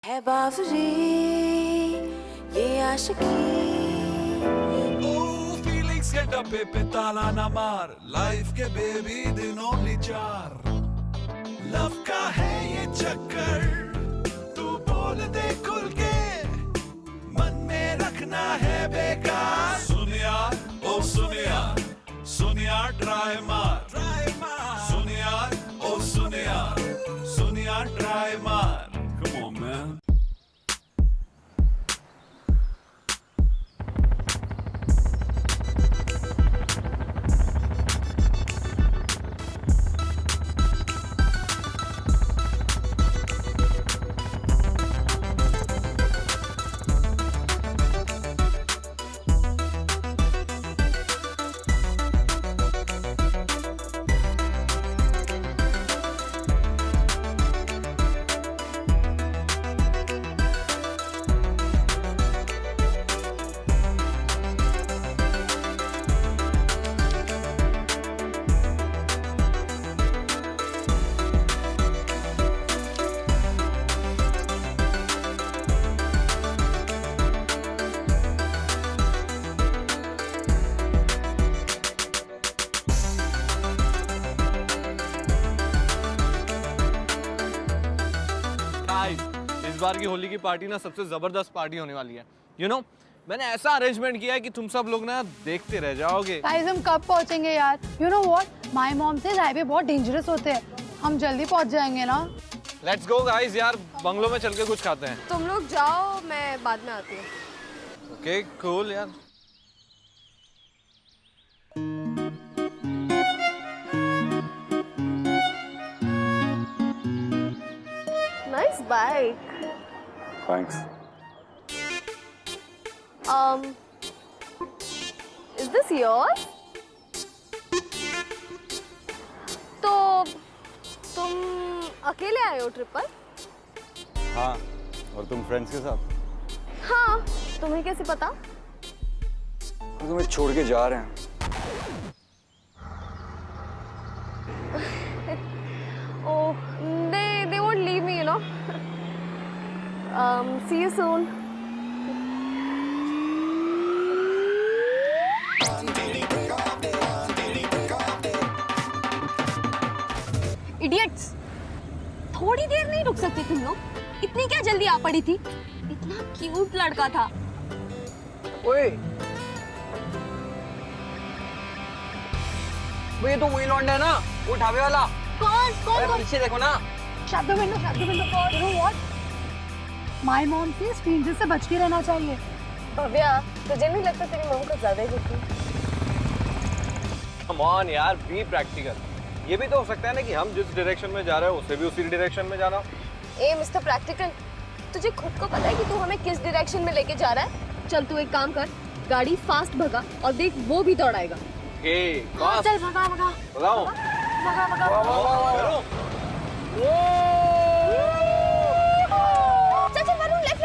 है बावरी ये आशिकी फीलिंग्स के डब्बे पे ताला ना मार लाइफ के बेबी दिन ओनली 4 लव का है ये चक्कर तू बोल दे खुल के मन में रखना है बेकार सुन यार ओ सुन यार ट्राई मार सुन यार ओ सुन यार ट्राई मार come on man इस बार की होली की पार्टी ना सबसे जबरदस्त पार्टी होने वाली है यू नो मैंने ऐसा अरेंजमेंट किया है कि तुम सब लोग ना देखते रह जाओगे गाइस हम कब पहुंचेंगे यार you know what my mom से हाईवे बहुत डेंजरस होते हैं हम जल्दी पहुंच जाएंगे ना लेट्स गो गाइस यार बंगलो में चल के कुछ खाते हैं तुम लोग जाओ मैं बाद में आती हूँ ओके कूल यार nice bike Thanks. Is this yours? तो तुम अकेले आए हो ट्रिप पर? हाँ, और तुम फ्रेंड्स के साथ? हाँ, तुम्हें कैसे पता? वो तुम्हें छोड़ के जा रहे हैं। Oh, they won't leave me, you know. See you soon. Idiots! थोड़ी देर नहीं रुक सकते तुम लोग? इतनी क्या जल्दी आ पड़ी थी? इतना क्यूट लड़का था। ओए, वो ये तो वही लौंडा है ना, वो ढाबे वाला। कौन? अरे पीछे देखो ना। शब्द window you know what my mom से स्ट्रेंजर से बच के रहना चाहिए भव्या, तुझे नहीं लगता तेरी मम्मी को ज्यादा ही गुस्सा? कम ऑन यार बी प्रैक्टिकल ये भी तो हो सकता है ना कि हम जिस डायरेक्शन में जा रहे हो उसे भी उसी डायरेक्शन में जाना ए मिस्टर प्रैक्टिकल, तुझे खुद को पता है कि तू हमें किस डायरेक्शन में लेके जा रहा है? चल तू एक काम कर, गाड़ी फास्ट भगा और देख वो भी दौड़ाएगा। ओके फास्ट चल भगा भगा भगाओ भगा चल चल वरुण, लेफ्ट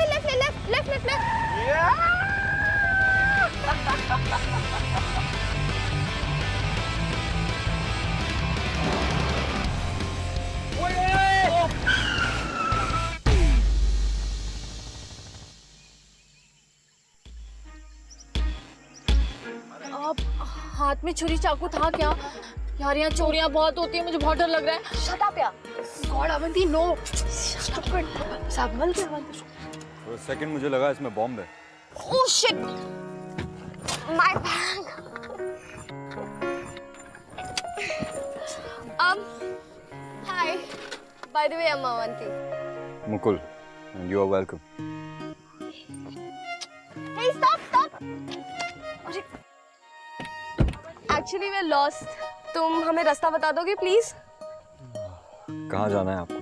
अब हाथ में छुरी चाकू था क्या? यार यहाँ चोरियाँ बहुत होती है, मुझे बहुत डर लग रहा है। शट अप यार। गॉड अवंती नो संभल के अवंती For a second मुझे लगा इसमें बॉम्ब है। Oh shit! My bag. Hi. By the way, I'm Avanti. Mukul, and you are welcome. Hey, stop! Actually, we're lost. तुम हमें रास्ता बता दोगे प्लीज? कहाँ जाना है आपको?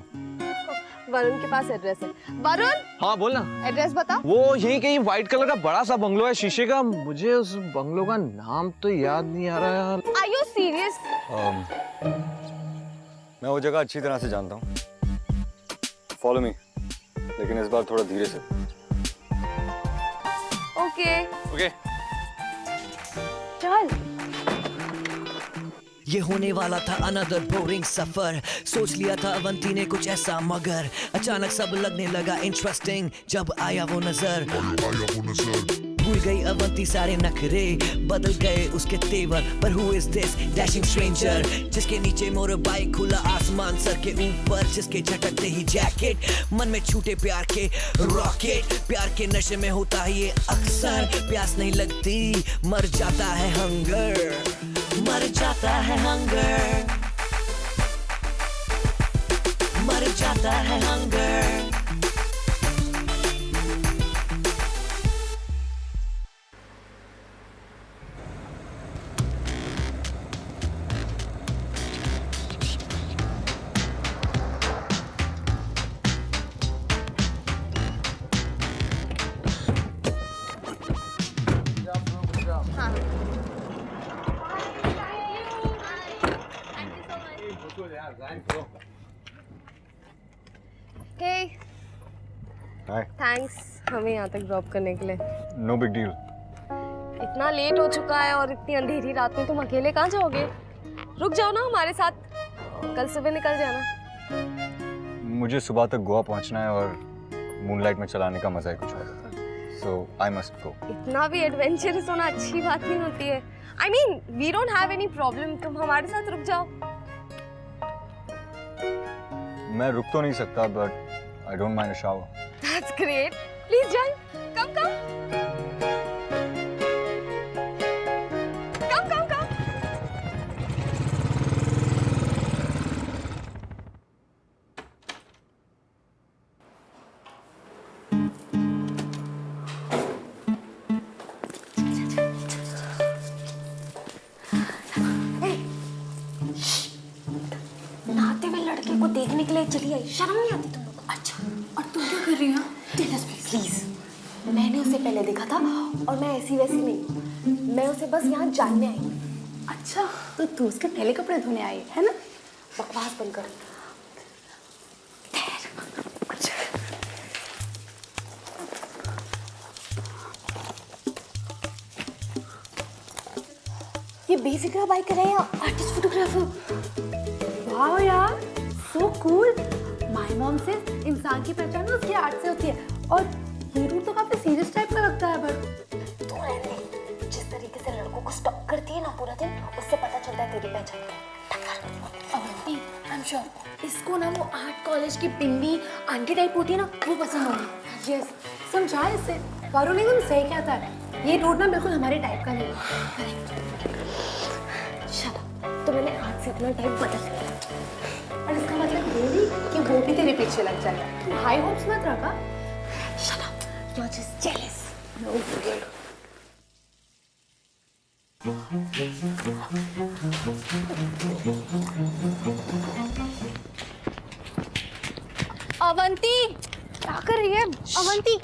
वरुण के पास एड्रेस है। वरुण, हाँ बोलना एड्रेस बता। वो यही कहीं व्हाइट कलर का बड़ा सा बंगलो है शीशे का मुझे उस बंगलो का नाम तो याद नहीं आ रहा यार Are you serious? मैं वो जगह अच्छी तरह से जानता हूँ। Follow me, लेकिन इस बार थोड़ा धीरे से। Okay. ओके चल ये होने वाला था अनदर बोरिंग सफर, सोच लिया था अवंती ने कुछ ऐसा, मगर अचानक सब लगने लगा इंटरेस्टिंग जब आया वो नजर। भूल गई अवंती सारे नखरे, बदल गए उसके तेवर, पर who is this dashing stranger जिसके नीचे मोर बाइक, खुला आसमान सर के ऊपर, जिसके झटकते ही जैकेट, मन में छूटे प्यार के रॉकेट। प्यार के नशे में होता है ये अक्सर, प्यास नहीं लगती मर जाता है हंगर, मर जाता है हंगर, मर जाता है हंगर। हे हाय। थैंक्स हमें यहाँ तक ड्रॉप करने के लिए। No big deal. इतना लेट हो चुका है और इतनी अंधेरी रात में तुम अकेले कहाँ जाओगे? रुक जाओ ना हमारे साथ, कल सुबह निकल जाना। मुझे सुबह तक गोवा पहुंचना है और मूनलाइट में चलाने का मजा ही कुछ और होता है, सो आई मस्ट गो। इतना भी एडवेंचरस होना अच्छी बात नहीं होती है। I mean we don't have any problem, तुम हमारे साथ रुक जाओ। मैं रुक तो नहीं सकता, but I don't mind a shower. That's great, please join, come come come come come. नहाते हुए लड़के को देखने के लिए चली आई, शर्म नहीं आती तुम लोग को? अच्छा, और तुम क्या कर रही हो? प्लीज, मैंने उसे पहले देखा था और मैं ऐसी वैसी नहीं, मैं उसे बस यहाँ जानने आई हूँ। अच्छा, तो तू उसके पहले कपड़े धोने आई है ना? बकवास बंद कर। ये बेफिक्रा बाइकर है या आर्टिस्ट फोटोग्राफर? वाह यार, सो कूल। माय मॉम से इंसान की पहचान उसकी आर्ट से होती है, और ये रूट तो काफी सीरियस टाइप का लगता है। बट तू रहने दे, जिस तरीके से लड़कों को स्टॉक करती है ना पूरा दिन, उससे पता चलता है तेरी पहचान। अवंती, आई एम श्योर इसको ना वो आर्ट कॉलेज की बिम्बी आंटी टाइप होती है ना, वो पसंद होगी। यस, समझा इसे। वरुण एकदम सही कहता है, ये रूट ना बिल्कुल हमारे टाइप का नहीं है। तो मैंने आज से इतना टाइप बदल लिया, और इसका मतलब ये नहीं कि वो भी तेरे पीछे लग जाए। तुम हाई होप्स मत रखा। Shut up, you're just jealous. No good. Avanti, क्या कर रही है अवंती?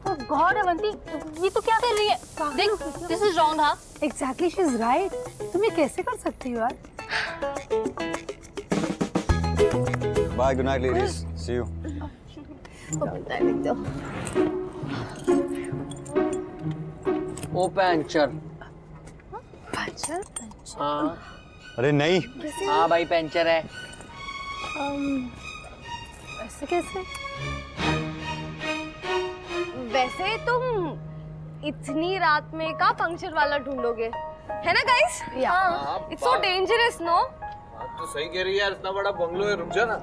Oh God, अवंती, ये तो क्या कर रही है? देख, this is wrong, हाँ? Exactly, she is right. तुम ये कैसे कर सकती हो यार? Bye, good night ladies, see you. ओ पैंचर। पंचर? हाँ अरे नहीं, हाँ भाई पैंचर है। ऐसे कैसे? वैसे तुम इतनी रात में का पंक्चर वाला ढूंढोगे, है ना guys? It's so dangerous, no? बात तो सही कह रही है यार, इतना बड़ा बंगलो है, रुक जा ना।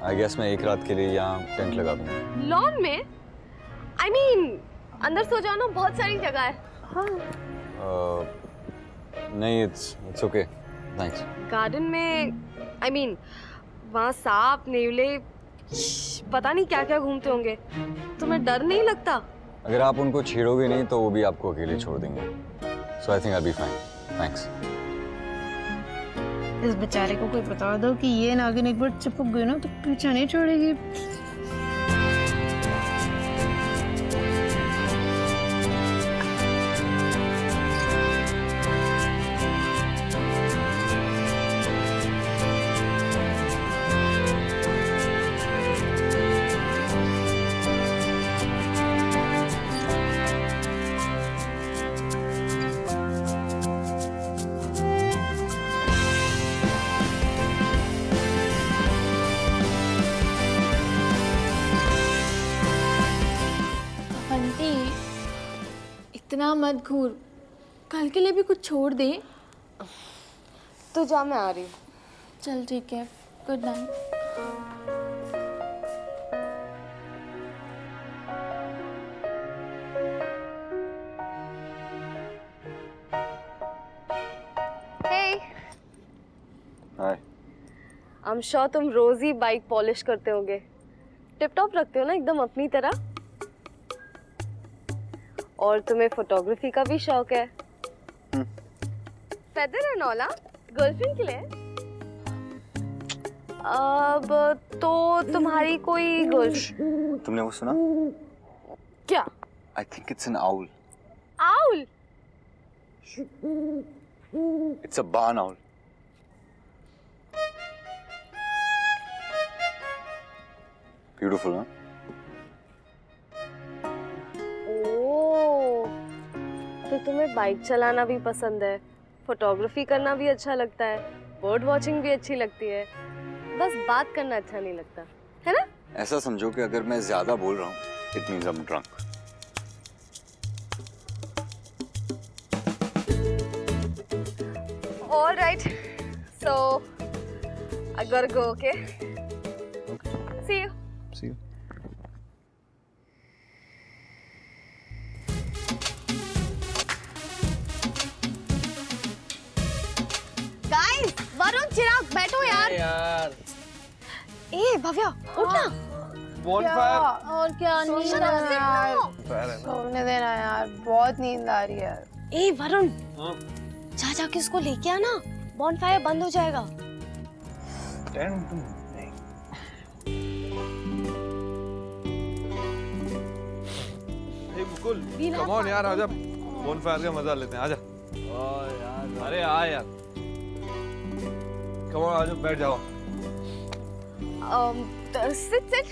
आई गेस मैं एक रात के लिए यहाँ टेंट लगा दूंगा। लॉन में? आई मीन अंदर सो जाओ ना, बहुत सारी जगह है। हाँ, नहीं, इट्स ओके, थैंक्स। गार्डन में आई मीन वहाँ सांप, नेवले, पता नहीं क्या क्या घूमते होंगे, तुम्हें डर नहीं लगता? अगर आप उनको छेड़ोगे नहीं तो वो भी आपको अकेले छोड़ देंगे, so I think I will be fine, thanks. इस बेचारे को कोई बता दो कि ये नागिन एक बार चिपक गई ना तो पीछा नहीं छोड़ेगी। इतना मत घूर, कल के लिए भी कुछ छोड़ दे। तो जा, मैं आ रही हूँ। चल ठीक है, good night. Hey, hi. I am sure तुम रोज ही बाइक पॉलिश करते होगे। टिप टॉप रखते हो ना एकदम अपनी तरह। और तुम्हें फोटोग्राफी का भी शौक है। फेदर एंड ऑल, गर्लफ्रेंड के लिए? अब तो तुम्हारी कोई गर्लफ्रेंड? तुमने वो सुना? क्या? I think it's an owl. Owl? It's a barn owl. Beautiful ना? ओह, तो तुम्हें बाइक चलाना भी पसंद है, फोटोग्राफी करना भी अच्छा लगता है, बर्ड वॉचिंग भी अच्छी लगती है, बस बात करना अच्छा नहीं लगता, है ना? ऐसा समझो कि अगर मैं ज्यादा बोल रहा हूँ, it means I am drunk. All right, so I gotta go, okay? Okay. See you. See you. Guys, Varun, Chirag, बैठो यार। यार ए भव्या, उठ ना। बॉनफायर और क्या नींद आ रहा है यार, सोने देना यार, बहुत नींद आ रही है। ए वरुण, जा जाके उसको लेके आना, बॉनफायर बंद हो जाएगा। हे मुकुल, कम ऑन यार, आजा, बॉनफायर का मजा लेते हैं, आजा। यार, अरे आ यार, कम ऑन, आजा, बैठ जाओ। Sit sit.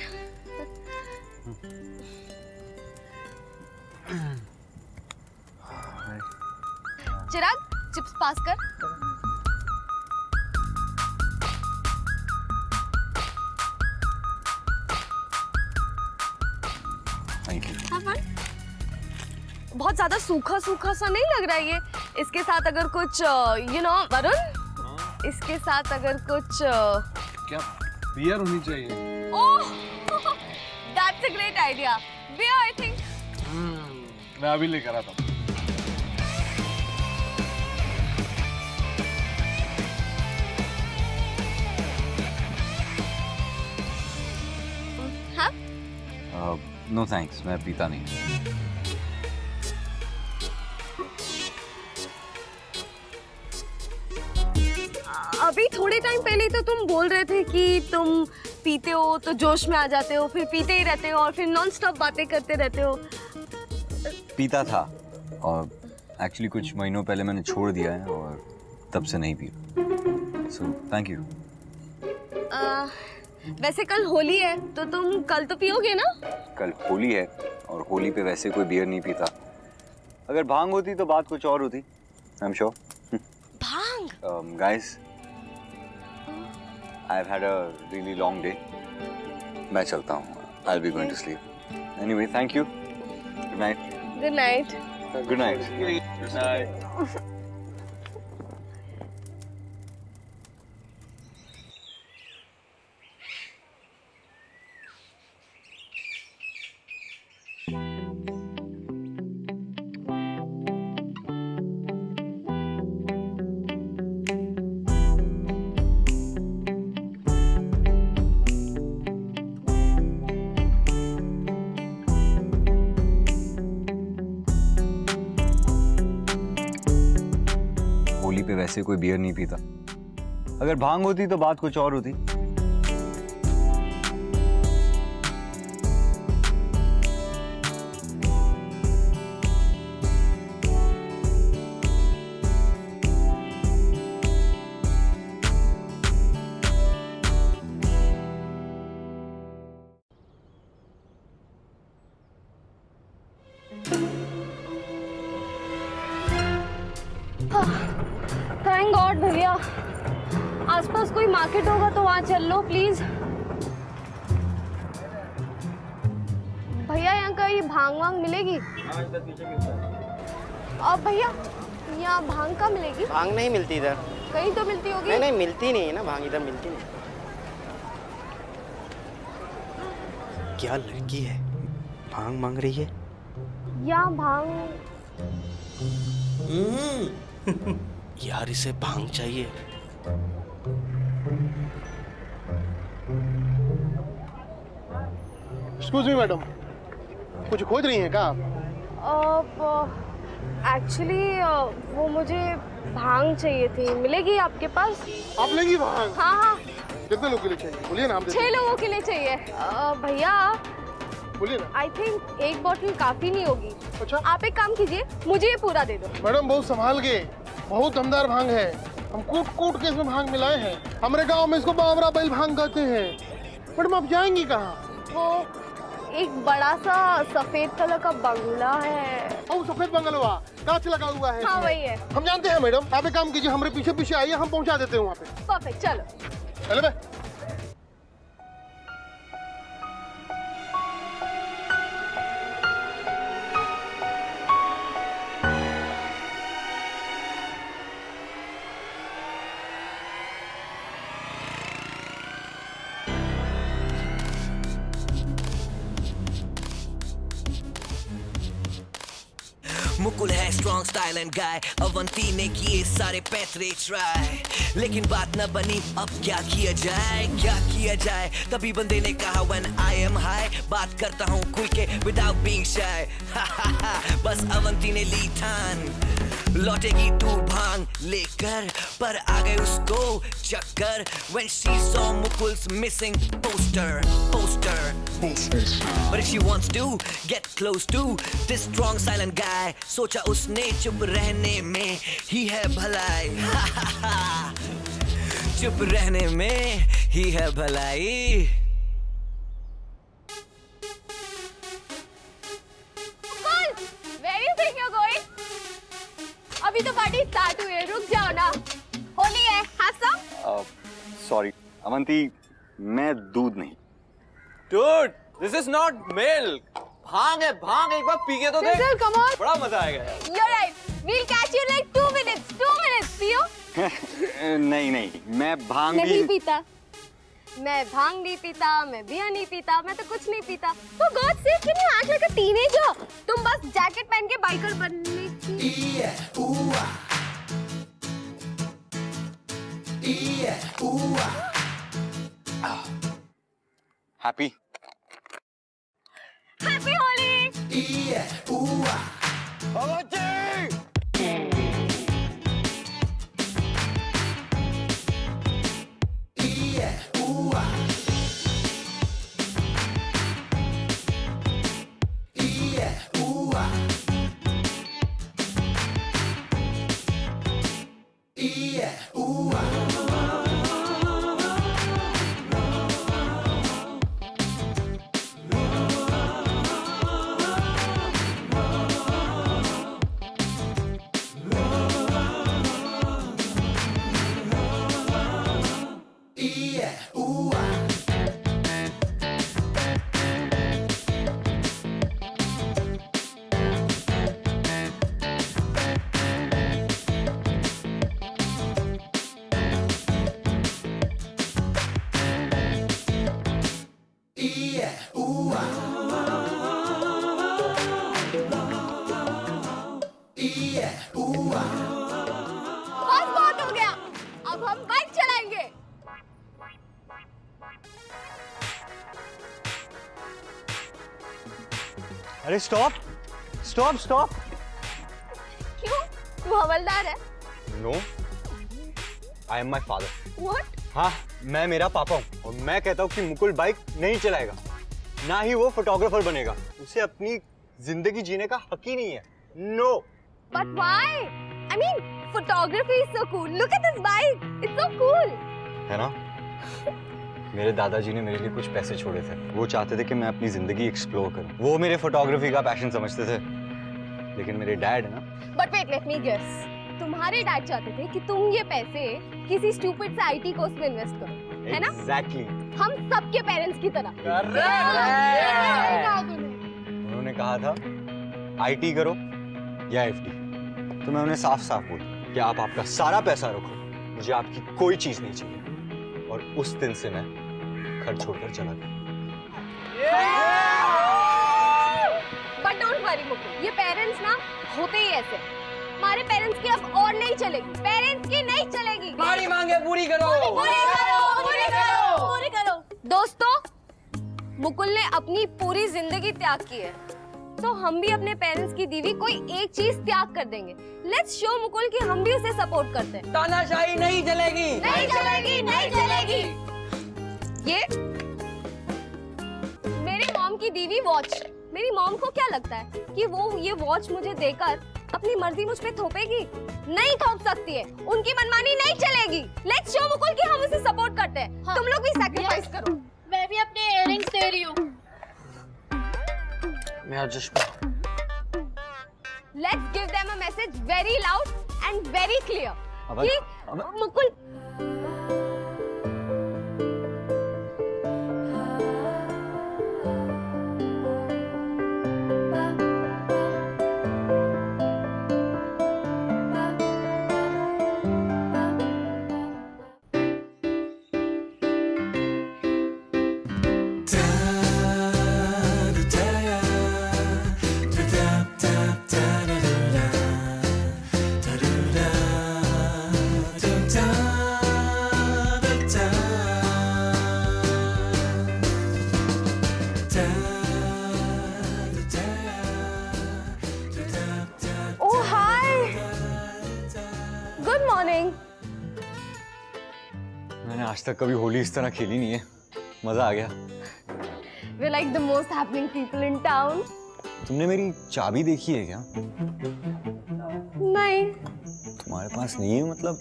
Chirag, chips pass कर। Thank you. बहुत ज्यादा सूखा सूखा सा नहीं लग रहा है ये? इसके साथ अगर कुछ वरुण, इसके साथ अगर कुछ क्या बियर होनी चाहिए? Oh, that's a great idea. Beer I think. मैं अभी लेकर आता हूँ। हाँ? नो थैंक्स, मैं पीता नहीं। अभी थोड़े टाइम पहले तो तुम बोल रहे थे कि तुम पीते हो तो जोश में आ जाते हो, फिर पीते ही रहते हो और फिर नॉन स्टॉप बातें करते रहते हो। पीता था और एक्चुअली कुछ महीनों पहले मैंने छोड़ दिया है और तब से नहीं पिया। So thank you. वैसे कल होली है तो तुम कल तो पियोगे ना? कल होली है और होली पे वैसे कोई बियर नहीं पीता। अगर भांग होती तो बात कुछ और होती, आई एम श्योर। भांग? Guys, I have had a really long day. मैं चलता हूँ, I will be going to sleep. Anyway, thank you. Good night. Good night. Good night. Holi पे वैसे कोई बियर नहीं पीता। अगर भांग होती तो बात कुछ और होती। थैंक गॉड भैया, आसपास कोई मार्केट होगा तो वहाँ चल लो प्लीज। भैया यहाँ कहीं भांग वांग मिलेगी? अब भैया यहाँ भांग कहाँ मिलेगी? भांग नहीं मिलती इधर। कहीं तो मिलती होगी। नहीं नहीं मिलती नहीं है ना भांग, इधर मिलती नहीं। क्या लड़की है, भांग मांग रही है? यहाँ भांग यार इसे भांग चाहिए। एक्सक्यूज मी मैडम, कुछ खोज रही हैं क्या आप? एक्चुअली वो मुझे भांग चाहिए थी, मिलेगी आपके पास? आप लेंगी भांग? हाँ हाँ। कितने लोग के लिए चाहिए बोलिए ना, आप 6 लोगों के लिए चाहिए। भैया बोलिए ना। आई थिंक एक बॉटल काफी नहीं होगी। अच्छा आप एक काम कीजिए, मुझे ये पूरा दे दो। मैडम बहुत संभाल के, बहुत दमदार भांग है, हम कूट कूट के इसमें भांग मिलाए हैं। हमारे गांव में इसको बावरा बैल भांग कहते हैं। मैडम आप जाएंगी कहाँ? वो एक बड़ा सा सफेद कलर का बंगला है। ओ सफेद बंगलवा, कांच लगा हुआ है। हाँ इसमें। वही है। हम जानते हैं मैडम, आप एक काम कीजिए, हमारे पीछे पीछे आइए, हम पहुंचा देते हैं वहाँ पे। परफेक्ट, चलो। चलो बे। मुकुल है स्ट्रॉन्ग स्टाइल एंड गाय, अवंती ने किए सारे पैतरे ट्राई, लेकिन बात न बनी। अब क्या किया जाए, क्या किया जाए? तभी बंदे ने कहा when I am high, बात करता हूँ खुल के without being shy। बस अवंती ने ली ठान, लौटेगी तू भांग लेकर, पर आ गए उसको चक्कर when she saw Mukul's missing poster। But if she wants to get close to this strong silent guy, सोचा उसने चुप रहने में ही है भलाई। चुप रहने में ही है भलाई। Mukul, where you think you're going? अभी तो पार्टी स्टार्ट हुई है, रुक जाओ ना। होली है, have some? सॉरी अवंती, मैं दूध नहीं। Dude, this is not milk. भांग है भांग, एक बार पी के तो देख। Sizzle, come on. बड़ा मजा आएगा यार। You're right. We'll catch you in like 2 minutes. 2 minutes, पियो? नहीं नहीं, मैं भांग नहीं भी पीता। मैं भांग नहीं पीता, मैं बियर नहीं पीता, मैं तो कुछ नहीं पीता। तो God sake, can you act like a teenager? तुम बस जैकेट पहन के बाइकर बनने की। Happy happy Holi. बस बहुत हो गया, अब हम बाइक चलाएंगे। अरे स्टॉप स्टॉप स्टॉप। क्यों? वो हवलदार है? No, I am my father. What? हाँ, मैं मेरा पापा हूँ और मैं कहता हूँ कि मुकुल बाइक नहीं चलाएगा, ना ही वो फोटोग्राफर बनेगा। उसे अपनी जिंदगी जीने का हक ही नहीं है। No. But why? I mean, photography is so cool. Look at this bike. It's so cool. है ना? मेरे दादाजी ने मेरे लिए कुछ पैसे छोड़े थे। वो चाहते थे कि मैं अपनी जिंदगी एक्सप्लोर करूं। वो मेरे फोटोग्राफी का पैशन समझते थे, लेकिन मेरे डैड है ना। But wait, let me guess. तुम्हारे डैड चाहते थे कि तुम ये पैसे किसी स्टूपिड से आईटी कोर्स में इन्वेस्ट करो, है ना? Exactly. हम सबके पेरेंट्स की तरह। उन्होंने कहा था आईटी करो या एफडी, तो मैं उन्हें साफ साफ बोला कि आप आपका सारा पैसा रखो, मुझे आपकी कोई चीज नहीं चाहिए। और उस दिन से मैं घर छोड़कर चला गया। बट डोंट वरी मुकुल, ये पेरेंट्स ना होते ही ऐसे। हमारे पेरेंट्स की अब और नहीं चलेगी, पेरेंट्स की नहीं चलेगी। हमारी मांगे पूरी करो, पूरी करो, पूरी करो, पूरी करो। दोस्तों, मुकुल ने अपनी पूरी जिंदगी त्याग की है, तो हम भी अपने पेरेंट्स की दी हुई कोई एक चीज त्याग कर देंगे। लेट्स शो मुकुल कि हम भी उसे सपोर्ट करते हैं। तानाशाही नहीं चलेगी, नहीं चलेगी, नहीं चलेगी। ये मेरी मॉम की दी हुई वॉच। मेरी मॉम को क्या लगता है कि वो ये वॉच मुझे देकर अपनी मर्जी मुझ पे थोपेगी? नहीं थोप सकती है, उनकी मनमानी नहीं चलेगी। लेट्स शो मुकुल कि हम उसे सपोर्ट करते हैं। हाँ। तुम लोग भी सैक्रिफाइस करो। मैं भी अपने इयररिंग्स दे रही हूँ। मेरा चश्मा। Let's give them a message very loud and very clear. कि Mukul Oh hi. Good morning. मैंने आज तक कभी होली इस तरह खेली नहीं है, मजा आ गया। We're like the most happening people in town. तुमने मेरी चाबी देखी है क्या? नहीं। तुम्हारे पास नहीं है मतलब?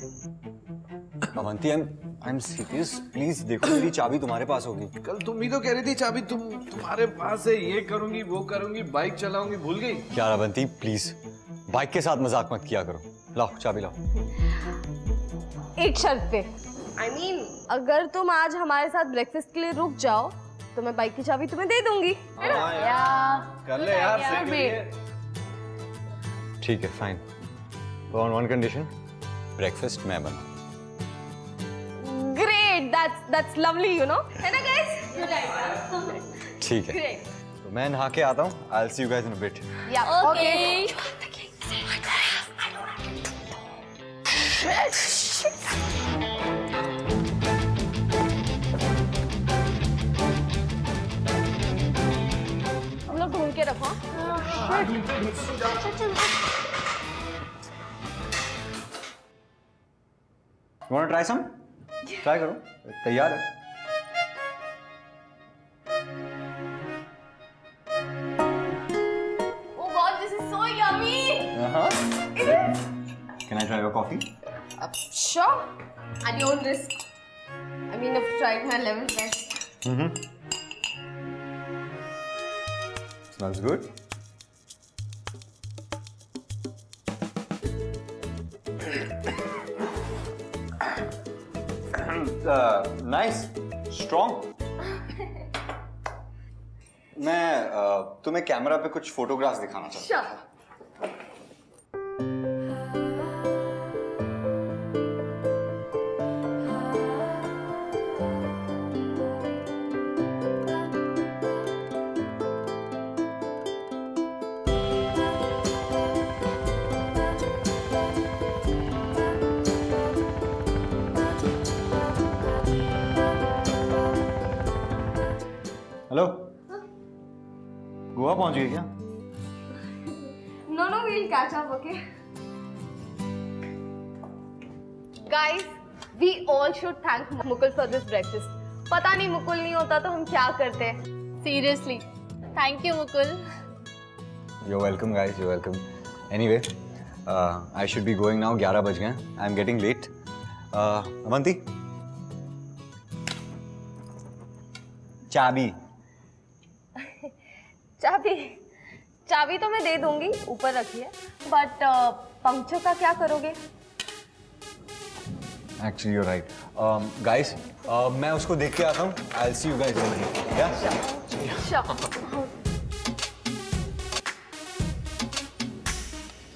Avanti, I am serious, please देखो, मेरी चाबी तुम्हारे पास होगी। कल तुम ही तो कह रही थी चाबी तुम्हारे पास है, ये करूंगी वो करूंगी, बाइक चलाऊंगी, भूल गई? यार अवंती प्लीज, बाइक के साथ मजाक मत किया करो। लाओ चाबी लाओ। एक शर्त पे। I mean, अगर तुम आज हमारे साथ ब्रेकफास्ट के लिए रुक जाओ तो मैं बाइक की चाबी तुम्हें दे दूंगी, है ना? कर ले यार, सही के लिए। ठीक है, फाइन। तो ऑन वन कंडीशन, ब्रेकफास्ट मैं बनाऊं। Great, that's lovely, you know, है ना guys? ठीक है। Great. तो मैं नहा के आता हूँ। I'll see you guys in a bit. Yeah. Okay. हम लोग ढूंढ के रखो। You wanna try some? Try करो, तैयार है। Oh God, this is so yummy. Can I try your coffee? Sure. At your own risk. I mean, I've tried my level best. Smells good. Nice, strong. मैं तुम्हें camera पे कुछ photographs दिखाना चाहता हूँ। हेलो, गोवा पहुंच गई क्या? No, we'll catch up, okay? Guys, we all should thank Mukul for this breakfast. पता नहीं मुकुल नहीं होता तो हम क्या करते? Seriously, thank you Mukul. You're welcome, guys. You're welcome. Anyway, I should be going now. 11 बज गए. I'm getting late. अवंती, चाबी। चाबी तो मैं दे दूंगी, ऊपर रखिए। बट पंक्चर का क्या करोगे? Actually, you're right. Guys, मैं उसको देख के आता हूँ. I'll see you guys later. Yeah? Sure.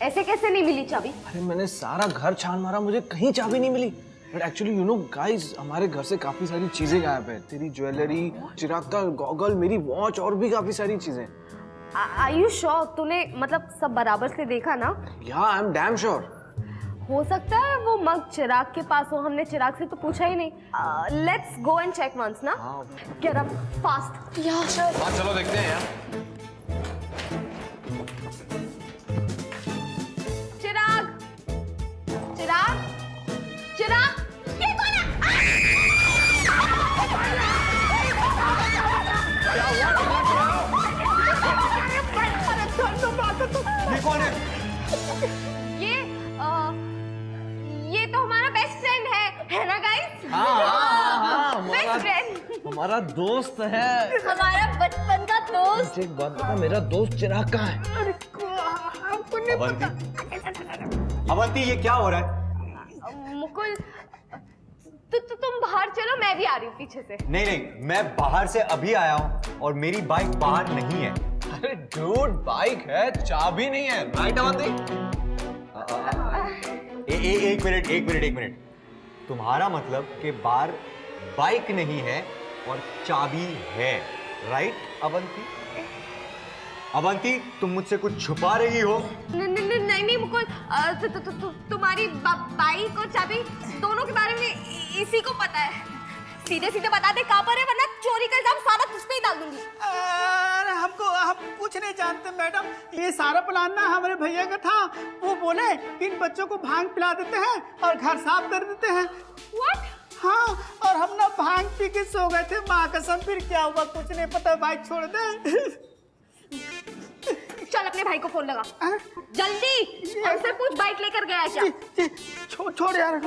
ऐसे कैसे नहीं मिली चाबी? अरे मैंने सारा घर छान मारा, मुझे कहीं चाबी नहीं मिली। But actually you know guys, हमारे घर से काफी सारी चीजें गायब है। तेरी ज्वेलरी, चिराग का गॉगल, मेरी वॉच और भी काफी सारी चीजें। Are you sure? तूने मतलब सब बराबर से देखा ना? या आई एम डैम श्योर। हो सकता है वो मग चिराग के पास हो, हमने चिराग से तो पूछा ही नहीं। Let's go and check once ना। Get up fast. Yeah sure. हाँ चलो देखते हैं यार। चिराग, चिराग, चिराग, ये कौन है? ये कौन है? ये तो हमारा बेस्ट फ्रेंड है ना गाइस? हाँ, बेस्ट फ्रेंड, हमारा दोस्त है। हमारा बचपन का दोस्त। मुझे एक बात बता, मेरा दोस्त चिराग कहाँ है? अवंती ये क्या हो रहा है? मुकुल, तुम बाहर चलो, मैं भी आ रही हूँ पीछे से। नहीं नहीं, मैं बाहर से अभी आया हूँ और मेरी बाइक बाहर नहीं है। अरे डूड, बाइक है, चाबी नहीं है, राइट अवंती? एक मिनट। तुम्हारा मतलब कि बाहर बाइक नहीं है और चाबी है, राइट अवंती? अवंती, तुम मुझसे कुछ छुपा रही हो? नहीं मुकुल, तुम्हारी बाइक और चाबी दोनों के बारे में इसी को पता है। सीधे सीधे बता दे कहाँ पर है, वरना चोरी का इल्जाम सारा तुझ पे ही डाल दूंगी। अरे हम कुछ नहीं जानते मैडम, ये सारा प्लान ना हमारे भैया का था। वो बोले कि इन बच्चों को भांग पिला देते हैं और घर साफ कर देते हैं। What? हाँ, और हम ना भांग पी के सो गए थे। माँ कसम, फिर क्या हुआ कुछ नहीं पता। बाइक छोड़ दे। चल अपने भाई को फोन लगा जल्दी, और उससे पूछ बाइक लेकर गया है क्या? छोड़ यार।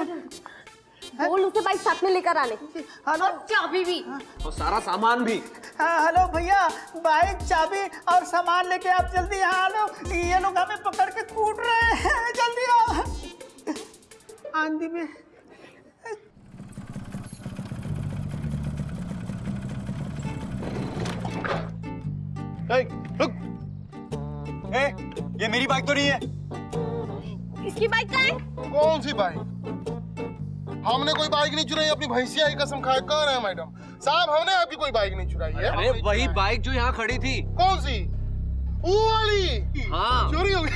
बोल उसे बाइक साथ में लेकर आने। हेलो, चाबी भी और सारा सामान भी। हेलो भैया, बाइक, चाबी और सामान लेके आप जल्दी यहाँ आ लो। ये लोग हमें पकड़ के कूट रहे हैं, जल्दी आओ। आंधी में रुक। ये मेरी बाइक तो नहीं है। इसकी बाइक कहाँ है? कौन सी बाइक? हमने कोई बाइक नहीं चुराई, अपनी भैंसिया की कसम खाए कह रहे हैं मैडम साहब, हमने आपकी कोई बाइक नहीं चुराई है। अरे वही बाइक जो यहाँ खड़ी थी। कौन सी? वो वाली? हाँ। चोरी हो गई।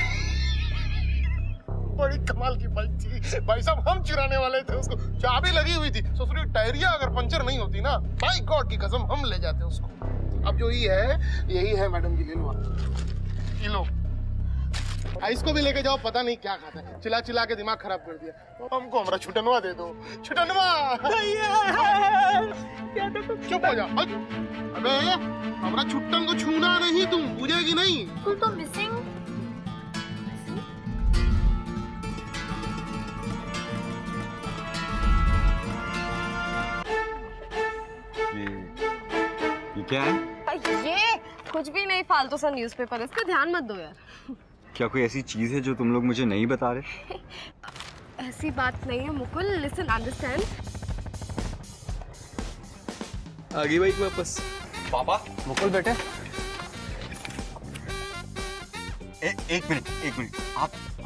बड़ी कमाल की बाइक थी भाई साहब, हम चुराने वाले थे उसको। चाबी लगी हुई थी, ससुरी टायरिया अगर पंचर नहीं होती ना, बाई गॉड की कसम हम ले जाते उसको। अब जो ये है, यही है मैडम जी, ले लो ये लो। इसको भी लेके जाओ, पता नहीं क्या खाता है, चिल्ला चिल्ला के दिमाग खराब कर दिया। तो हमको हमारा छुटनवा दे दो, छुटनवा। चुप हो जाओ। अबे हमारा छुट्टन को छूना नहीं, तुम बुझेगी नहीं। तू तो मिसिंग। ये क्या है? ये कुछ भी नहीं, फालतू सा न्यूज़पेपर है, इसका ध्यान मत दो यार। क्या कोई ऐसी चीज है जो तुम लोग मुझे नहीं बता रहे? ऐसी बात नहीं है मुकुल, लिसन, अंडरस्टैंड। आ गई बाइक वापस। पापा, मुकुल बेटे। एक मिनट।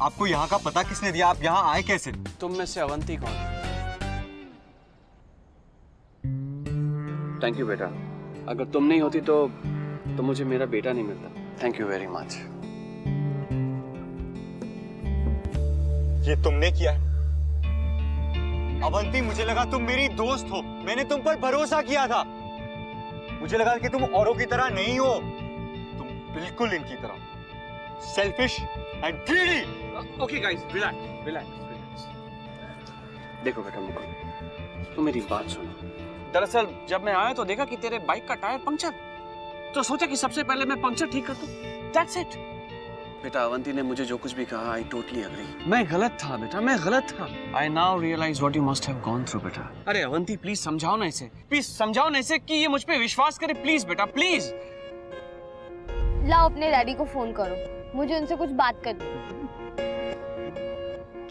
आपको यहाँ का पता किसने दिया? आप यहाँ आए कैसे? तुम में से अवंती कौन? थैंक यू बेटा, अगर तुम नहीं होती तो मुझे मेरा बेटा नहीं मिलता। Thank you very much. ये तुमने किया है? अवंती, मुझे लगा तुम मेरी दोस्त हो, मैंने तुम पर भरोसा किया था। मुझे लगा कि तुम औरों की तरह नहीं हो, तुम बिल्कुल इनकी तरह selfish and greedy. Okay guys, relax. देखो बेटा मुकुल, तुम मेरी बात सुनो। दरअसल जब मैं आया तो देखा कि तेरे बाइक का टायर पंक्चर, तो सोचा कि सबसे पहले मैं पंक्चर ठीक कर दूं। That's it. बेटा अवंती ने मुझे जो कुछ भी कहा, आई टोटली एग्री। मैं गलत था बेटा, मैं गलत था। I now realise what you must have gone through बेटा। अरे अवंती प्लीज समझाओ ना इसे, कि ये मुझ पे विश्वास करे, प्लीज बेटा प्लीज। लाओ अपने डैडी को फोन करो, मुझे उनसे कुछ बात करनी।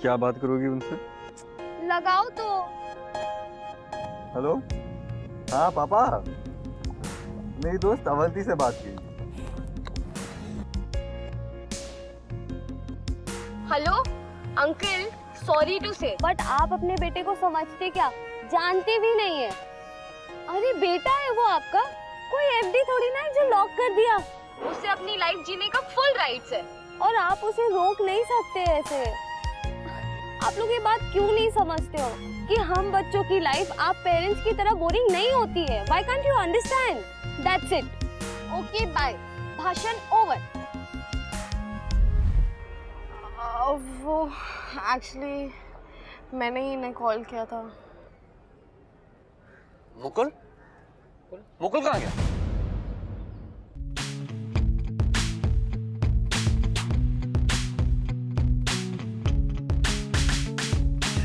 क्या बात करोगी उनसे? लगाओ तो। हेलो, हाँ पापा, मेरी दोस्त अवंती से बात की। हेलो अंकल, सॉरी टू से, बट आप अपने बेटे को समझते क्या, जानते भी नहीं है। अरे बेटा है वो आपका, कोई एफडी थोड़ी ना है जो लॉक कर दिया। उसे अपनी लाइफ जीने का फुल राइट्स है और आप उसे रोक नहीं सकते ऐसे। आप लोग ये बात क्यों नहीं समझते हो कि हम बच्चों की लाइफ आप पेरेंट्स की तरह बोरिंग नहीं होती है। Why can't you understand? That's it. Okay, bye. भाषण ओवर। वो एक्चुअली मैंने ही इन्हें कॉल किया था। मुकुल? मुकुल कहाँ गया?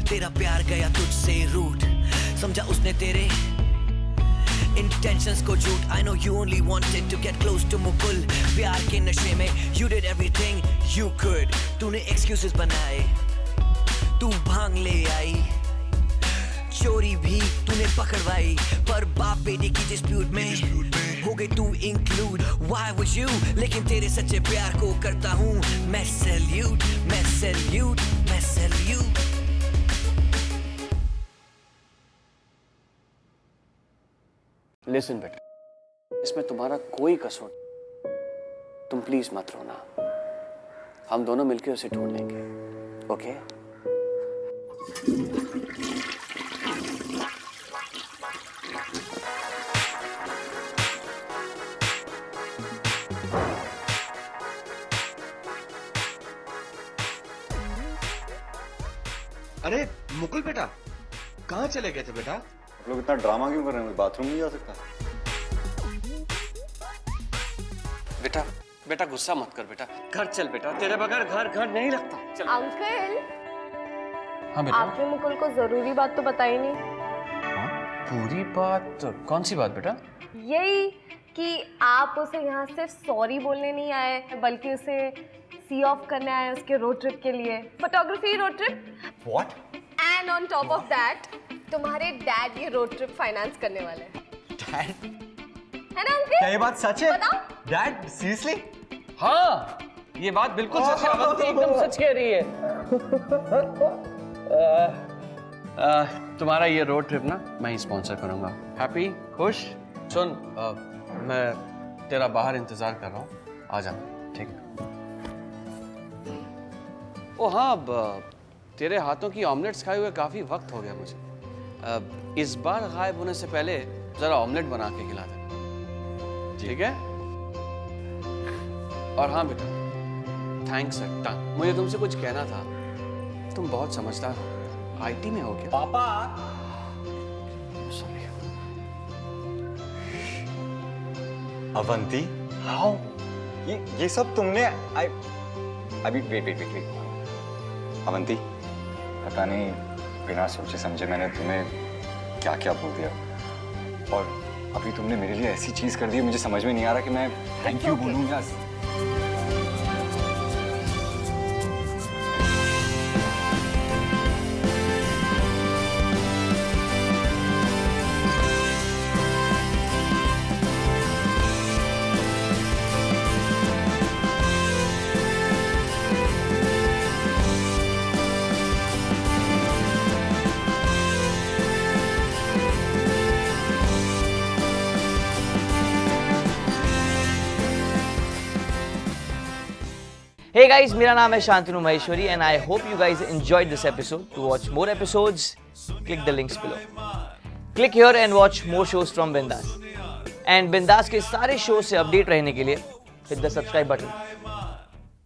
तेरा प्यार गया तुझसे रूट, समझा उसने तेरे इंटेंशंस को झूठ। I know you only wanted to get close to Mukul, प्यार के नशे में you did everything you could। तूने excuses बनाए, तू भांग ले आई, चोरी भी तूने पकड़वाई, पर बाप बेटे की डिस्प्यूट में हो गई तू इंक्लूड। Why was you? लेकिन तेरे सच्चे प्यार को करता हूँ मैं सैल्यूट, मैं सैल्यूट, मैं सैल्यूट। लिसन बेटा, इसमें तुम्हारा कोई कसूर नहीं। तुम प्लीज मत रोना, हम दोनों मिलकर उसे ढूंढ लेंगे। ओके? अरे मुकुल बेटा, कहाँ चले गए थे बेटा? आप लोग इतना ड्रामा क्यों कर रहे हैं? मैं बाथरूम नहीं जा सकता? बेटा बेटा गुस्सा मत कर बेटा, घर चल बेटा, तेरे बगैर घर घर नहीं लगता। चल अंकल, हाँ बेटा। आपने मुकुल को जरूरी बात तो बताई नहीं। पूरी बात? कौन सी बात बेटा? यही कि आप उसे यहाँ सिर्फ सॉरी बोलने नहीं आए, बल्कि उसे सी ऑफ करने आए उसके रोड ट्रिप के लिए, photography road trip. What? And on top of that तुम्हारे डैड ये रोड ट्रिप फाइनेंस करने वाले हैं। Dad? है ना अंकल? क्या ये बात सच है? बताओ। Dad, seriously? हाँ, ये बात बिल्कुल सच है, अवंती एकदम सच कह रही है। तुम्हारा ये रोड ट्रिप ना मैं ही स्पॉन्सर करूंगा। हैप्पी? खुश? सुन, मैं तेरा बाहर इंतजार कर रहा हूँ, आ जाना, ठीक है? ओ हाँ, तेरे हाथों की ऑमलेट्स खाए हुए काफी वक्त हो गया मुझे। इस बार गायब होने से पहले जरा ऑमलेट बना के खिला दे, ठीक है? और हाँ बेटा, थैंक्स अ टन। मुझे तुमसे कुछ कहना था, तुम बहुत समझदार हो, आईटी में हो क्या? पापा। सॉरी। अवंती? हाउ? ये सब तुमने अभी वेट। अवंती, पता नहीं बिना सोचे समझे मैंने तुम्हें क्या क्या बोल दिया, और अभी तुमने मेरे लिए ऐसी चीज कर दी, मुझे समझ में नहीं आ रहा कि मैं थैंक यू बोलूं या Hey guys, मेरा नाम है Shantanu Maheshwari and I hope you guys enjoyed this episode. To watch more episodes, click the links below. Click here and watch more shows from Bindaas. And Bindaas के सारे shows से update रहने के लिए hit the subscribe button.